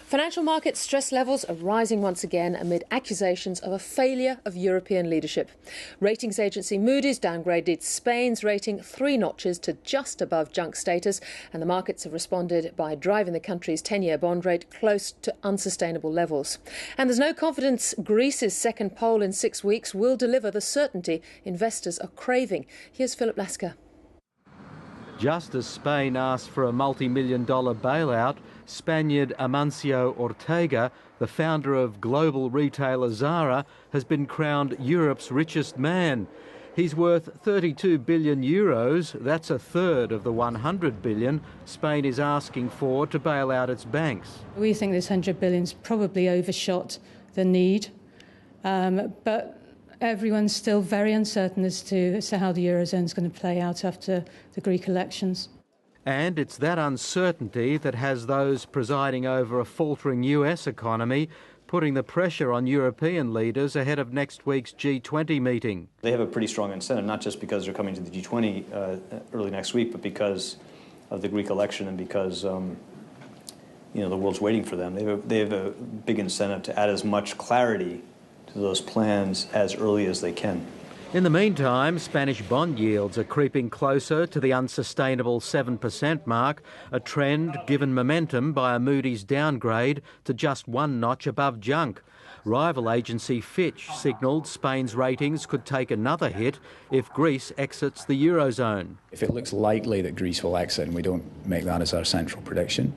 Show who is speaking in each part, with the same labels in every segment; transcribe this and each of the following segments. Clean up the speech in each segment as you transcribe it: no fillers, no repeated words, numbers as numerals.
Speaker 1: Financial market stress levels are rising once again amid accusations of a failure of European leadership. Ratings agency Moody's downgraded Spain's rating 3 notches to just above junk status, and the markets have responded by driving the country's 10-year bond rate close to unsustainable levels. And there's no confidence Greece's second poll in 6 weeks will deliver the certainty investors are craving. Here's Philip Lasker.
Speaker 2: Just as Spain asked for a multi-million-dollar bailout, Spaniard Amancio Ortega, the founder of global retailer Zara, has been crowned Europe's richest man. He's worth 32 billion euros. That's a third of the 100 billion Spain is asking for to bail out its banks.
Speaker 3: We think this 100 billion's probably overshot the need, but everyone's still very uncertain as to how the Eurozone's going to play out after the Greek elections.
Speaker 2: And it's that uncertainty that has those presiding over a faltering US economy putting the pressure on European leaders ahead of next week's G20 meeting.
Speaker 4: They have a pretty strong incentive, not just because they're coming to the G20 early next week, but because of the Greek election and because the world's waiting for them. They have a big incentive to add as much clarity to those plans as early as they can.
Speaker 2: In the meantime, Spanish bond yields are creeping closer to the unsustainable 7% mark, a trend given momentum by a Moody's downgrade to just 1 notch above junk. Rival agency Fitch signalled Spain's ratings could take another hit if Greece exits the Eurozone.
Speaker 5: If it looks likely that Greece will exit, and we don't make that as our central prediction,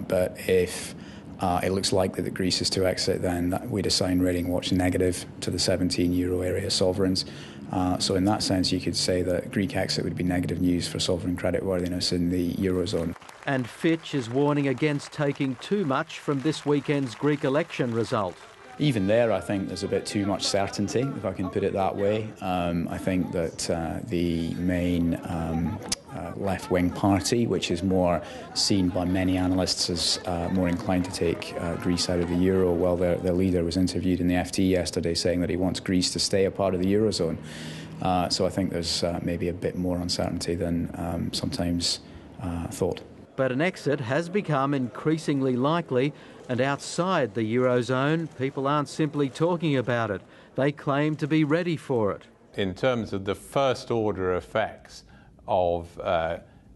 Speaker 5: but if it looks likely that Greece is to exit, then we'd assign rating watch negative to the 17 euro area sovereigns. So in that sense, you could say that Greek exit would be negative news for sovereign creditworthiness in the Eurozone.
Speaker 2: And Fitch is warning against taking too much from this weekend's Greek election result.
Speaker 5: Even there, I think there's a bit too much certainty, if I can put it that way. I think that the main left-wing party, which is more seen by many analysts as more inclined to take Greece out of the euro, well, their leader was interviewed in the FT yesterday saying that he wants Greece to stay a part of the eurozone. So I think there's maybe a bit more uncertainty than sometimes thought.
Speaker 2: But an exit has become increasingly likely, and outside the eurozone, people aren't simply talking about it. They claim to be ready for it.
Speaker 6: In terms of the first-order effects of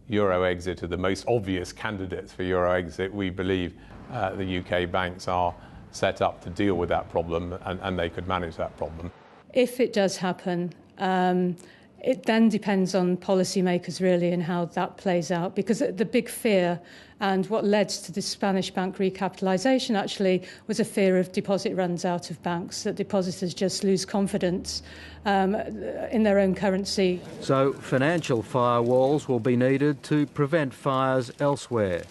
Speaker 6: Euro exit, are the most obvious candidates for Euro exit, we believe the UK banks are set up to deal with that problem, and they could manage that problem.
Speaker 3: If it does happen, it then depends on policymakers really and how that plays out, because the big fear and what led to the Spanish bank recapitalisation actually was a fear of deposit runs out of banks, that depositors just lose confidence in their own currency.
Speaker 2: So financial firewalls will be needed to prevent fires elsewhere.